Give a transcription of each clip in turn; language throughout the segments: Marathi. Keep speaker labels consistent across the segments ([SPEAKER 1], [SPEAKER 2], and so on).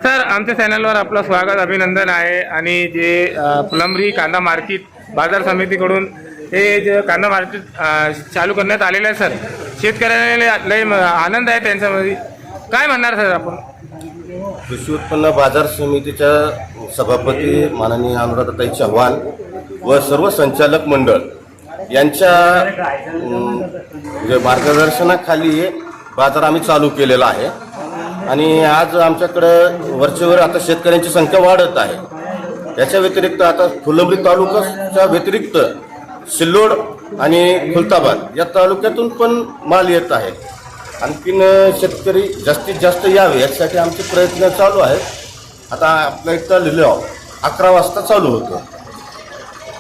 [SPEAKER 1] सर, आमच्या चॅनलवर आपलं स्वागत अभिनंदन आहे. आणि जे फुलंब्री कांदा मार्केट बाजार समितीकडून हे जे कांदा मार्केट चालू करण्यात आलेलं आहे सर, शेतकऱ्याला लय आनंद आहे त्यांच्यामध्ये. काय म्हणणार सर आपण?
[SPEAKER 2] कृषी उत्पन्न बाजार समितीच्या सभापती माननीय अनुराधाताई चव्हाण व सर्व संचालक मंडळ यांच्या मार्गदर्शनाखाली बाजार आम्ही चालू केलेला आहे. आणि आज आमच्याकडं वरचेवर आता शेतकऱ्यांची संख्या वाढत आहे. याच्या व्यतिरिक्त आता फुलंब्री तालुक्याच्या व्यतिरिक्त सिल्लोड आणि खुलताबाद या तालुक्यातून पण माल येत आहे. आणखीन शेतकरी जास्तीत जास्त यावे यासाठी आमचे प्रयत्न चालू आहेत. आता आपल्या इथं लिलाव 11 वाजता चालू होतो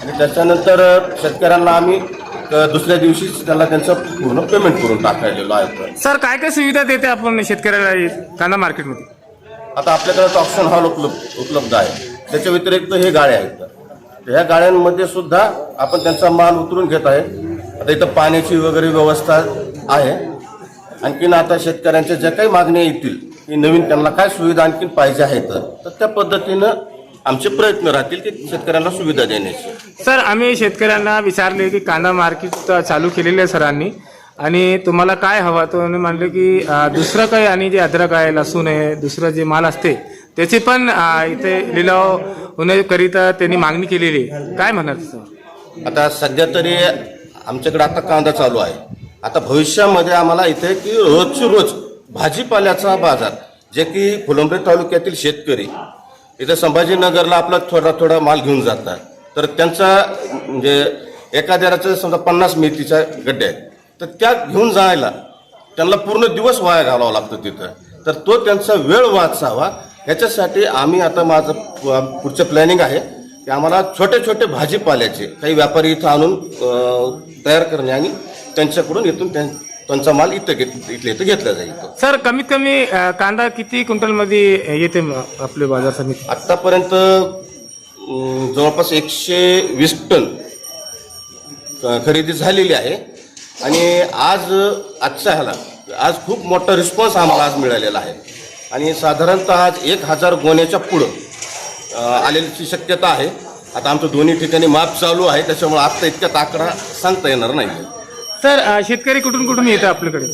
[SPEAKER 2] आणि त्याच्यानंतर शेतकऱ्यांना आम्ही दुसऱ्या दिवशीच त्यांना त्यांचं पूर्ण पेमेंट करून टाकायलेलो आहे.
[SPEAKER 1] सर, काय काय सुविधा देते आपण शेतकऱ्याला कांदा मार्केटमध्ये?
[SPEAKER 2] आता आपल्याकडे ऑप्शन हॉल उपलब्ध आहे. त्याच्या व्यतिरिक्त हे गाड्या आहेत. ह्या गाड्यांमध्ये सुद्धा आपण त्यांचा माल उतरून घेत आहे. आता इथं पाण्याची वगैरे व्यवस्था आहे. आणखीन आता शेतकऱ्यांच्या ज्या काही मागण्या येतील की नवीन त्यांना काय सुविधा आणखीन पाहिजे आहेत तर त्या पद्धतीनं आमचे प्रयत्न राहतील की शेतकऱ्यांना सुविधा देण्याची.
[SPEAKER 1] सर, आम्ही शेतकऱ्यांना विचारले की कांदा मार्केट चालू केलेलं आहे सरांनी, आणि तुम्हाला काय हवं? तो म्हणले की दुसरं काही, आणि जे अद्रक आहे, लसूण आहे, दुसरं जे माल असते त्याची पण इथे लिलाव होण्याकरिता त्यांनी मागणी केलेली आहे. काय म्हणणार सर?
[SPEAKER 2] आता सध्या तरी आमच्याकडे आता कांदा चालू आहे. आता भविष्यामध्ये आम्हाला इथे की रोजची रोज भाजीपाल्याचा बाजार, जे की फुलंब्री तालुक्यातील शेतकरी इथं संभाजीनगरला आपला थोडा थोडा माल घेऊन जातात, तर त्यांचा म्हणजे एखाद्याचं समजा 50 मेथीच्या गड्डे आहेत, तर त्या घेऊन जायला त्यांना पूर्ण दिवस वाया घालावा लागतो तिथं. तर तो त्यांचा वेळ वाचावा ह्याच्यासाठी आम्ही आता माझं पुढचं प्लॅनिंग आहे की आम्हाला छोटे छोटे भाजीपाल्याचे काही व्यापारी इथं आणून तयार करणे आणि त्यांच्याकडून इथून त्यांचा माल इथल्या इथं घेतला जाईल.
[SPEAKER 1] सर, कमीत कमी कांदा किती क्विंटलमध्ये येते आपले बाजार समिती?
[SPEAKER 2] आत्तापर्यंत जवळपास 120 टन खरेदी झालेली आहे. आणि आजच्या ह्याला आज खूप मोठा रिस्पॉन्स आम्हाला आज मिळालेला आहे. आणि साधारणतः आज 1000 गोण्याच्या पुढं आलेली शक्यता आहे. आता आमचं दोन्ही ठिकाणी माप चालू आहे, त्याच्यामुळे आत्ता इतक्यात आकडा सांगता येणार नाही.
[SPEAKER 1] सर, शेतकरी कुठून कुठून येतं आपल्याकडे?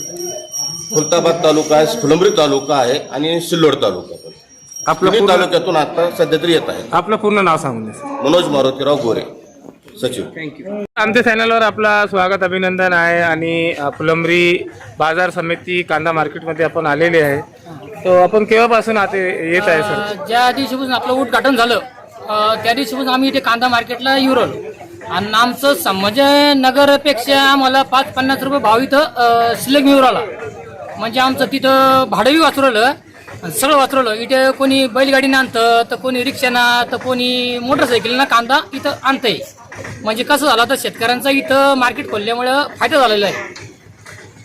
[SPEAKER 2] खुलताबाद तालुका आहे, फुलंब्री तालुका आहे आणि सिल्लोड तालुका पण. आपल्या तालुक्यातून आता सध्या तरी येत आहे.
[SPEAKER 1] आपलं पूर्ण नाव सांगून द्या.
[SPEAKER 2] मनोज मारुतीराव गोरे, सचिव.
[SPEAKER 1] थँक्यू. आमच्या चॅनलवर आपला स्वागत अभिनंदन आहे. आणि फुलंब्री बाजार समिती कांदा मार्केटमध्ये आपण आलेले आहे. तो आपण केव्हापासून आता येत आहे सर?
[SPEAKER 3] ज्या दिवशीपासून आपलं उद्घाटन झालं त्या दिवशीपासून आम्ही इथे कांदा मार्केटला येऊ राहिलो. आणि आमचं संभाजीनगरपेक्षा आम्हाला 5-50 रुपये भाव इथं शिल्लक मिळू राहिला. म्हणजे आमचं तिथं भाडंही वाचवलं, सगळं वाचवलं. इथे कोणी बैलगाडीनं आणतं, तर कोणी रिक्षानं, तर कोणी मोटरसायकलनं कांदा इथं आणतंय. म्हणजे कसं झालं, तर शेतकऱ्यांचा इथं मार्केट खोलल्यामुळं फायदा झालेला आहे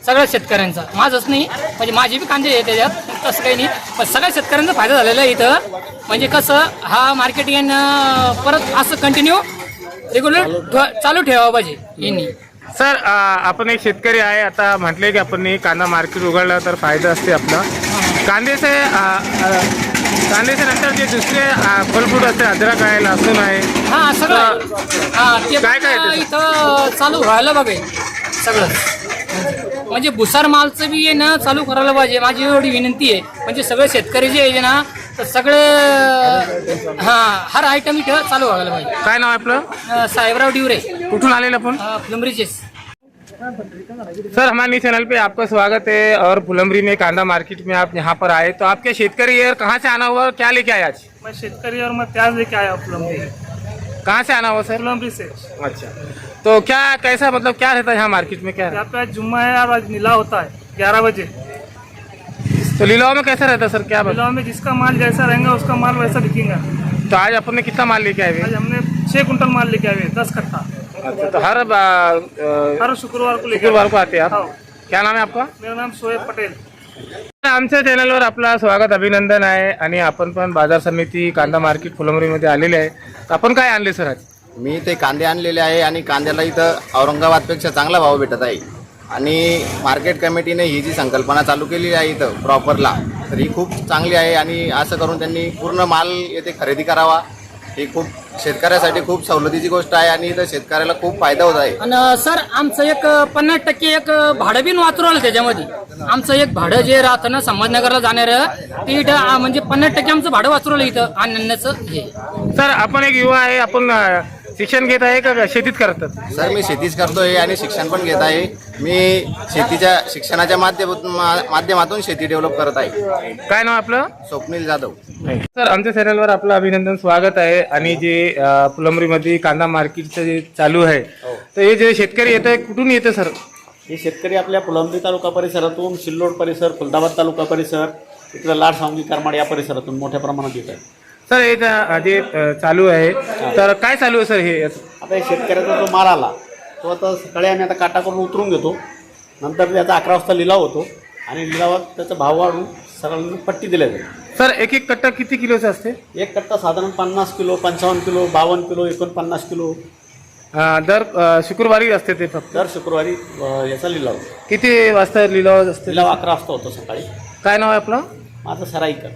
[SPEAKER 3] सगळ्या शेतकऱ्यांचा. माझंच नाही, म्हणजे माझे बी कांदे आहे त्याच्यात, तसं काही नाही, पण सगळ्या शेतकऱ्यांचा फायदा झालेला आहे इथं. म्हणजे कसं हा मार्केट यानं परत असं कंटिन्यू रेग्युलर चालू ठेवावं पाहिजे यांनी.
[SPEAKER 1] सर, आपण एक शेतकरी आहे. आता म्हटले की आपण कांदा मार्केट उघडलं तर फायदा असते आपला. कांद्याच्या नंतर जे दुसरे फलफ्रूट असते, अद्रक आहे, लसूण आहे,
[SPEAKER 3] हा सगळं ते
[SPEAKER 1] काय काय
[SPEAKER 3] इथं चालू व्हायला बघे सगळं. म्हणजे भुसार मालचं बी आहे ना चालू करायला पाहिजे, माझी एवढी विनंती आहे. म्हणजे सगळे शेतकरी जे आहे ना, तर सगळे हर आयटम इथं चालू व्हायला पाहिजे.
[SPEAKER 1] काय नाव आहे आपलं?
[SPEAKER 3] साहेबराव डिवरे,
[SPEAKER 1] कुठून आलेलं आपण?
[SPEAKER 3] फुलंब्रीचे.
[SPEAKER 1] सर, हमारे चैनल पे आपका स्वागत है. और फुलंब्री में कांदा मार्केट में आप यहाँ पर आए, तो आपके शेतकरी यार कहाँ से आना हुआ, क्या लेके आए आज?
[SPEAKER 4] मैं शेतकरी और मैं प्याज लेके आया फुलंब्री.
[SPEAKER 1] कहाँ से आना हुआ सर?
[SPEAKER 4] फुलंब्री से.
[SPEAKER 1] अच्छा, तो क्या कैसा मतलब क्या रहता है यहाँ मार्केट में? क्या
[SPEAKER 4] यहाँ पे आज जुम्मा है और आज नीलाव होता है 11 बजे.
[SPEAKER 1] तो लीलाव में कैसा रहता है सर? क्या
[SPEAKER 4] नीलाव में जिसका माल जैसा रहेगा उसका माल वैसा बिकेगा.
[SPEAKER 1] तो आज अपन ने कितना माल लेके आए हुए?
[SPEAKER 4] आज हमने 6 कुंटल माल लेके आए 10 कट्टा.
[SPEAKER 1] अच्छा, तो हर
[SPEAKER 4] शुक्रवार को लेके
[SPEAKER 1] शुक्रवार को आते हैं आप?
[SPEAKER 4] हाँ.
[SPEAKER 1] क्या नाम है आपका?
[SPEAKER 4] मेरा नाम शोएब पटेल.
[SPEAKER 1] आमच्या चॅनलवर आपला स्वागत अभिनंदन आहे. आणि आपण पण बाजार समिती कांदा मार्केट फुलंब्रीमध्ये आलेले आहे. तर आपण काय आणले सर आज?
[SPEAKER 5] मी ते कांदे आणलेले आहे आणि कांद्याला इथं औरंगाबादपेक्षा चांगला भाव भेटत आहे. आणि मार्केट कमिटीने ही जी संकल्पना चालू केली आहे इथं प्रॉपरला, तर ही खूप चांगली आहे आणि असं करून त्यांनी पूर्ण माल येथे खरेदी करावा. ही खूप शेतकऱ्यासाठी खूप सवलतीची गोष्ट आहे आणि इथं शेतकऱ्याला खूप फायदा होत आहे.
[SPEAKER 3] आणि सर आमचं एक 50% एक भाडं बिन वाचू राहिलं त्याच्यामध्ये. आमचं एक भाडं जे राहतं ना संभाजीनगरला जाणारं ते इथं म्हणजे 50% आमचं भाडं वाचू राहिलं इथं आणण्याचं हे.
[SPEAKER 1] सर आपण एक युवा आहे, आपण शिक्षण घेत आहे का शेतीत करतात?
[SPEAKER 5] सर मी शेतीच करतोय आणि शिक्षण पण घेत आहे. मी शेतीच्या शिक्षणाच्या माध्यमातून शेती डेव्हलप करत आहे.
[SPEAKER 1] काय नाव आपलं?
[SPEAKER 5] स्वप्नील जाधव.
[SPEAKER 1] सर आमच्या चॅनलवर आपलं अभिनंदन, स्वागत आहे. आणि जे फुलंब्रीमध्ये कांदा मार्केटचं जे चालू आहे तर हे जे शेतकरी येत आहे कुठून येतं सर?
[SPEAKER 6] हे शेतकरी आपल्या फुलंब्री तालुका परिसरातून, सिल्लोड परिसर, खुलदाबाद तालुका परिसर, इकडं लाड, सांगली, करमाड या परिसरातून मोठ्या प्रमाणात येत आहे.
[SPEAKER 1] सर हे जे चालू आहे तर काय चालू आहे सर हे?
[SPEAKER 6] आता हे शेतकऱ्याचा जो माल आला तो आता सकाळी आम्ही आता काटा करून उतरून घेतो. नंतर त्याचा 11 वाजता लिलाव होतो आणि लिलावात त्याचा भाव वाढून सगळ्यांना पट्टी दिल्या जाते.
[SPEAKER 1] सर एक एक कट्टा किती किलोचा असते?
[SPEAKER 6] एक कट्टा साधारण 50 किलो, 55 किलो, 52 किलो, 49 किलो
[SPEAKER 1] दर शुक्रवारी असते ते फक्त?
[SPEAKER 6] दर शुक्रवारी याचा लिलाव.
[SPEAKER 1] किती वाजता लिलाव असते?
[SPEAKER 6] लिलाव 11 वाजता होतो सकाळी.
[SPEAKER 1] काय नाव आहे आपलं?
[SPEAKER 6] माझं सराईकर.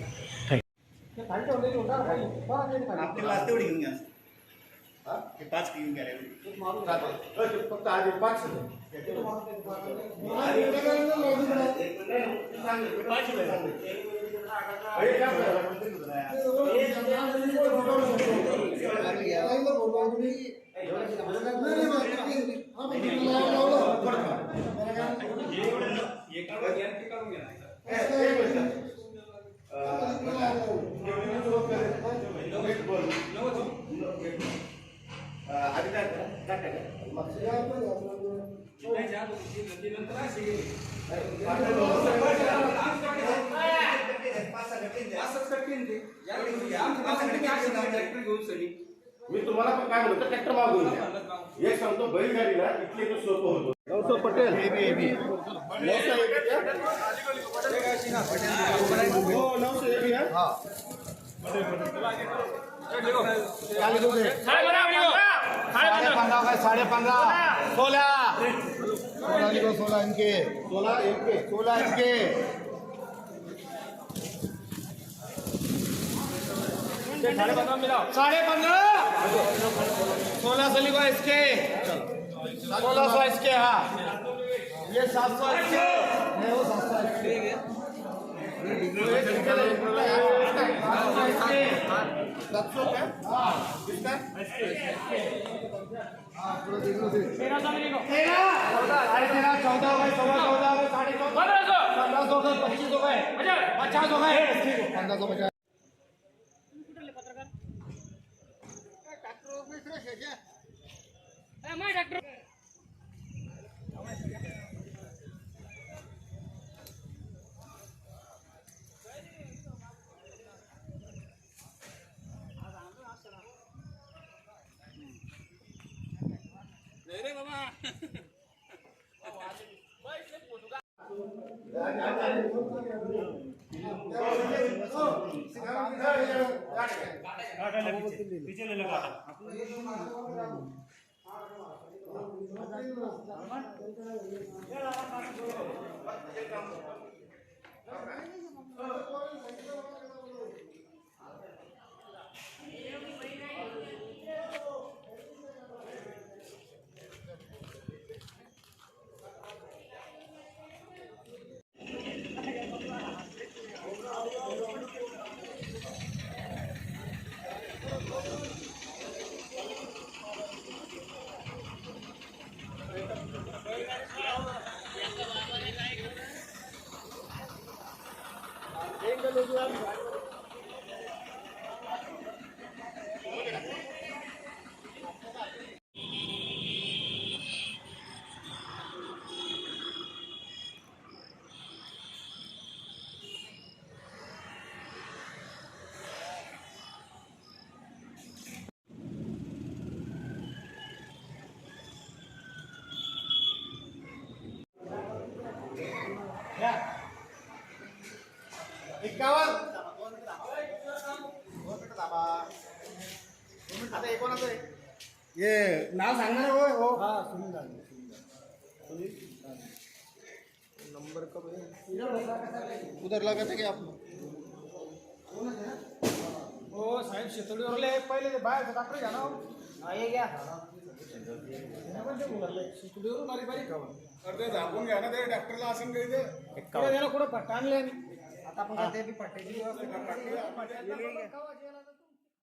[SPEAKER 2] मी तुम्हाला पण काय म्हणतो, ट्रॅक्टर मागून द्या. एक सांगतो, बैलगाडीला इथले तो सोपं होतो. नवसो पटेल
[SPEAKER 7] नाव सांगणार हो.
[SPEAKER 5] उधर लगा था क्या आप
[SPEAKER 7] हो साहेब शेतोडीवरले पहिले ते बाहेर डॉक्टर घ्या ना हो. हे घ्या शेतोडीवर बारीक बारीक अर्धे झाकून घ्या ना ते डॉक्टरला असं काही ते कुठं पट्टा आणले आता आपण ते पट्ट्याची व्यवस्था